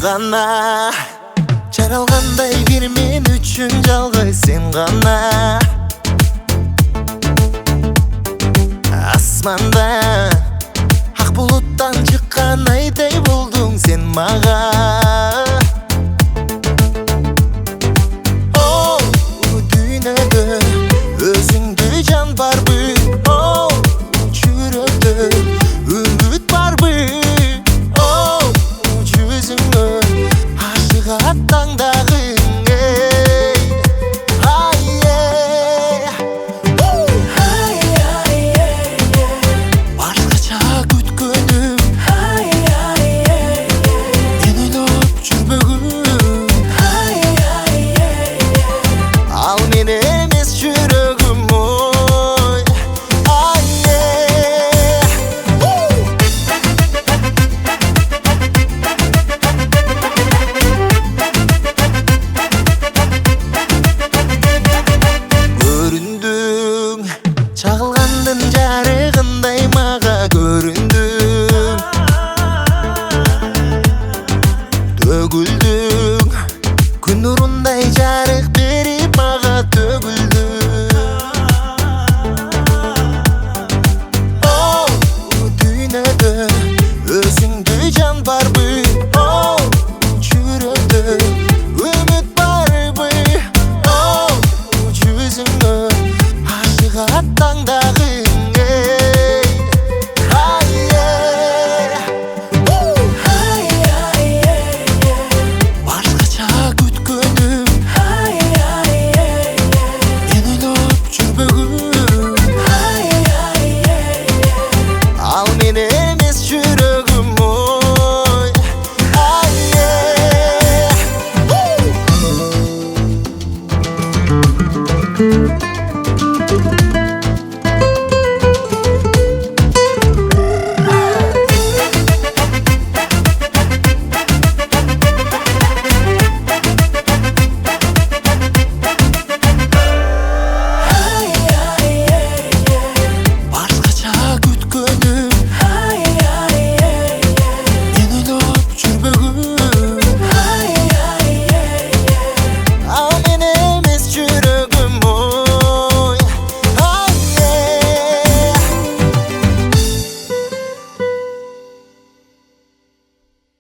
гана жаралгандай бир мен үчүн жалгыз сен гана асманда ак булуттан чыккан айдай болдуң сен мага о дүйнөдө өзүңдү жан барбы о жүрөктө үмүт барбы о жүзүңө ашык аттаңдагың чагылгандын жарыгындай мага көрүндүң төгүлдүң күн нурундай жарык